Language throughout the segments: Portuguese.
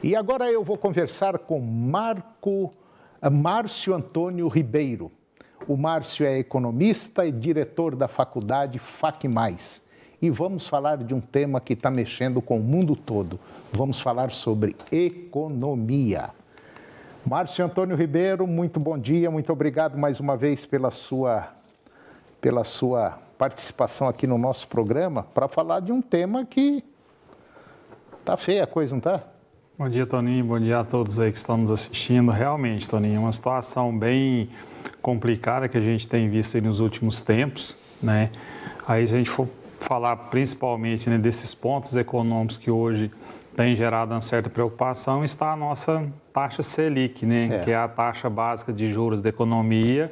E agora eu vou conversar com Márcio Antônio Ribeiro. O Márcio é economista e diretor da faculdade FAC+. E vamos falar de um tema que está mexendo com o mundo todo. Vamos falar sobre economia. Márcio Antônio Ribeiro, muito bom dia, muito obrigado mais uma vez pela sua participação aqui no nosso programa para falar de um tema que tá feia a coisa, não tá? Bom dia, Toninho. Bom dia a todos aí que estão nos assistindo. Realmente, Toninho, é uma situação bem complicada que a gente tem visto aí nos últimos tempos, né? Aí, se a gente for falar principalmente, né, desses pontos econômicos que hoje tem gerado uma certa preocupação, está a nossa taxa Selic, né? Que é a taxa básica de juros da economia,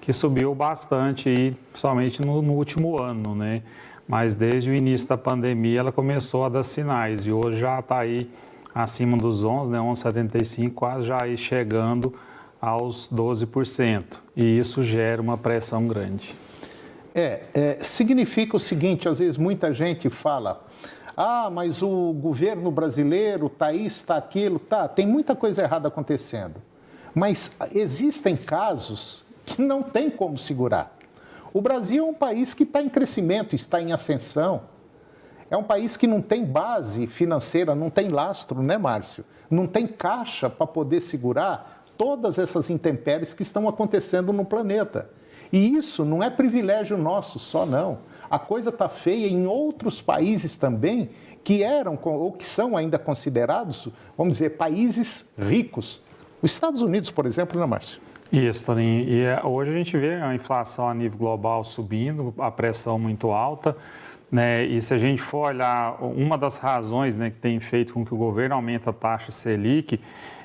que subiu bastante aí, principalmente no último ano, né? Mas desde o início da pandemia ela começou a dar sinais e hoje já está aí acima dos 11, né, 11,75, quase já aí chegando aos 12%. E isso gera uma pressão grande. Significa o seguinte, às vezes muita gente fala, mas o governo brasileiro está isso, está aquilo, tem muita coisa errada acontecendo. Mas existem casos que não tem como segurar. O Brasil é um país que está em crescimento, está em ascensão. É um país que não tem base financeira, não tem lastro, né, Márcio? Não tem caixa para poder segurar todas essas intempéries que estão acontecendo no planeta. E isso não é privilégio nosso só, não. A coisa está feia em outros países também que eram ou que são ainda considerados, vamos dizer, países ricos. Os Estados Unidos, por exemplo, né, Márcio? Isso, Toninho. E hoje a gente vê a inflação a nível global subindo, a pressão muito alta, né? E se a gente for olhar, uma das razões, né, que tem feito com que o governo aumente a taxa Selic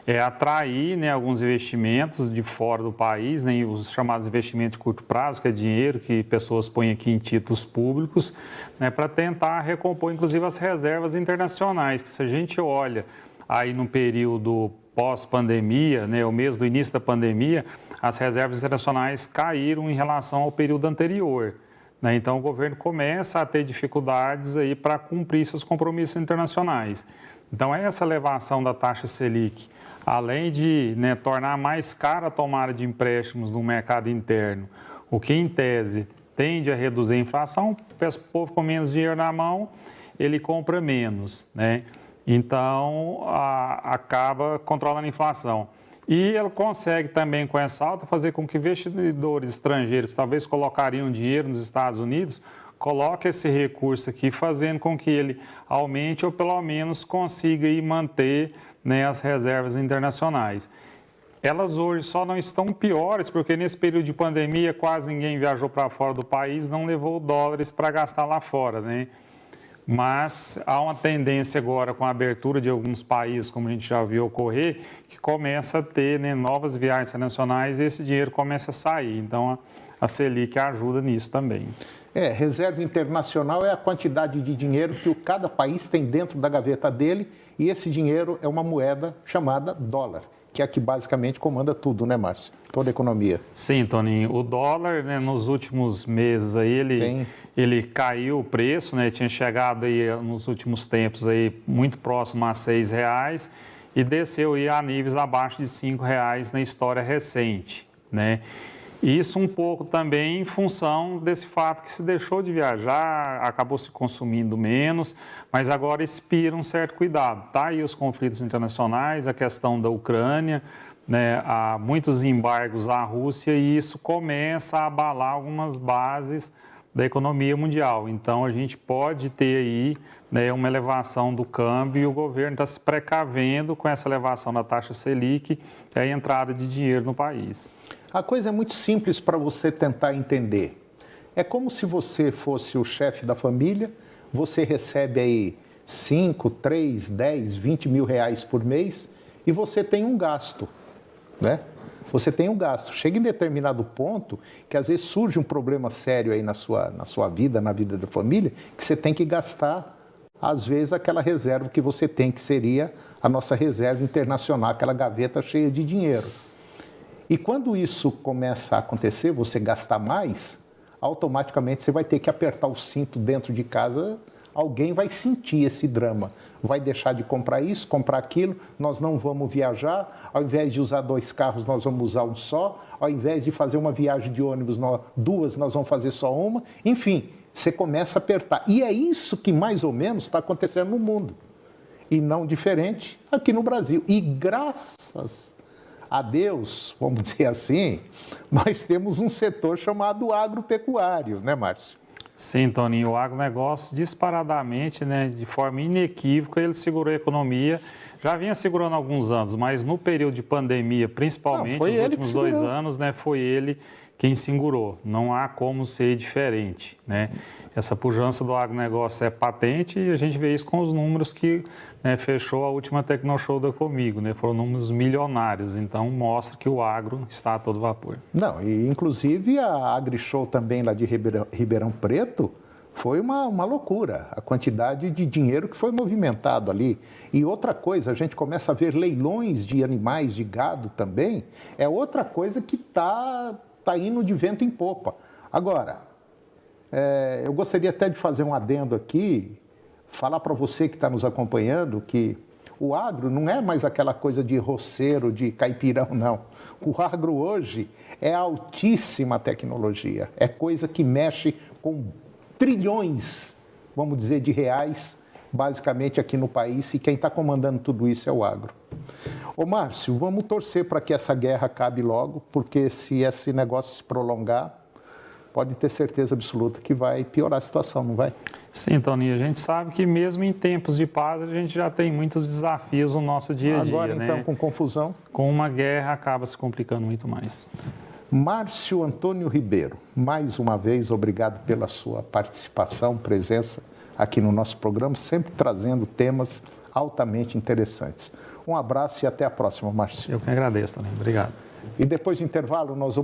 é atrair, né, alguns investimentos de fora do país, né, os chamados investimentos de curto prazo, que é dinheiro que pessoas põem aqui em títulos públicos, né, para tentar recompor, inclusive, as reservas internacionais, que se a gente olha aí no período pós-pandemia, né, ou mesmo do início da pandemia, as reservas internacionais caíram em relação ao período anterior. Né? Então, o governo começa a ter dificuldades aí para cumprir seus compromissos internacionais. Então, essa elevação da taxa Selic, além de, né, tornar mais cara a tomada de empréstimos no mercado interno, o que, em tese, tende a reduzir a inflação, o povo com menos dinheiro na mão, ele compra menos, né? Então, acaba controlando a inflação. E ele consegue também, com essa alta, fazer com que investidores estrangeiros que talvez colocariam dinheiro nos Estados Unidos, coloquem esse recurso aqui, fazendo com que ele aumente ou pelo menos consiga aí manter, né, as reservas internacionais. Elas hoje só não estão piores porque nesse período de pandemia quase ninguém viajou para fora do país, não levou dólares para gastar lá fora, né? Mas há uma tendência agora com a abertura de alguns países, como a gente já viu ocorrer, que começa a ter, né, novas viagens internacionais e esse dinheiro começa a sair. Então, a Selic ajuda nisso também. Reserva internacional é a quantidade de dinheiro que cada país tem dentro da gaveta dele e esse dinheiro é uma moeda chamada dólar, que é a que basicamente comanda tudo, né, Márcio? Toda a economia. Sim, Toninho. O dólar, né, nos últimos meses aí, ele caiu o preço, né? Tinha chegado aí nos últimos tempos aí muito próximo a R$6 e desceu aí a níveis abaixo de R$5 na história recente, né? Isso um pouco também em função desse fato que se deixou de viajar, acabou se consumindo menos, mas agora expira um certo cuidado. Tá aí os conflitos internacionais, a questão da Ucrânia, né, há muitos embargos à Rússia e isso começa a abalar algumas bases da economia mundial. Então, a gente pode ter aí, né, uma elevação do câmbio e o governo está se precavendo com essa elevação da taxa Selic e a entrada de dinheiro no país. A coisa é muito simples para você tentar entender. É como se você fosse o chefe da família, você recebe aí 5, 3, 10, 20 mil reais por mês e você tem um gasto, né? Você tem um gasto. Chega em determinado ponto que às vezes surge um problema sério aí na sua vida, na vida da família, que você tem que gastar, às vezes, aquela reserva que você tem, que seria a nossa reserva internacional, aquela gaveta cheia de dinheiro. E quando isso começa a acontecer, você gastar mais, automaticamente você vai ter que apertar o cinto dentro de casa alguém vai sentir esse drama. Vai deixar de comprar isso, comprar aquilo, nós não vamos viajar, ao invés de usar 2 carros, nós vamos usar um só, ao invés de fazer uma viagem de ônibus, 2, nós vamos fazer só uma. Enfim, você começa a apertar. E é isso que mais ou menos está acontecendo no mundo. E não diferente aqui no Brasil. E graças a Deus, vamos dizer assim, nós temos um setor chamado agropecuário, né, Márcio? Sim, Toninho, o agronegócio disparadamente, né, de forma inequívoca, ele segurou a economia, já vinha segurando há alguns anos, mas no período de pandemia, principalmente, nos últimos 2 anos, né, foi ele quem segurou. Não há como ser diferente, né? Essa pujança do agronegócio é patente e a gente vê isso com os números que, né, fechou a última Tecnoshow da Comigo, né? Foram números milionários, então mostra que o agro está a todo vapor. Não, e inclusive a AgriShow também lá de Ribeirão Preto foi uma loucura, a quantidade de dinheiro que foi movimentado ali. E outra coisa, a gente começa a ver leilões de animais, de gado também, é outra coisa que está indo de vento em popa. Agora, eu gostaria até de fazer um adendo aqui, falar para você que está nos acompanhando que o agro não é mais aquela coisa de roceiro, de caipirão, não. O agro hoje é altíssima tecnologia, é coisa que mexe com trilhões, vamos dizer, de reais, basicamente aqui no país, e quem está comandando tudo isso é o agro. Ô Márcio, vamos torcer para que essa guerra acabe logo, porque se esse negócio se prolongar, pode ter certeza absoluta que vai piorar a situação, não vai? Sim, Toninho, a gente sabe que mesmo em tempos de paz, a gente já tem muitos desafios no nosso dia a dia. Agora, então, com confusão? Com uma guerra, acaba se complicando muito mais. Márcio Antônio Ribeiro, mais uma vez, obrigado pela sua participação, presença aqui no nosso programa, sempre trazendo temas altamente interessantes. Um abraço e até a próxima, Márcio. Eu que agradeço, Toninho. Obrigado. E depois do intervalo, nós vamos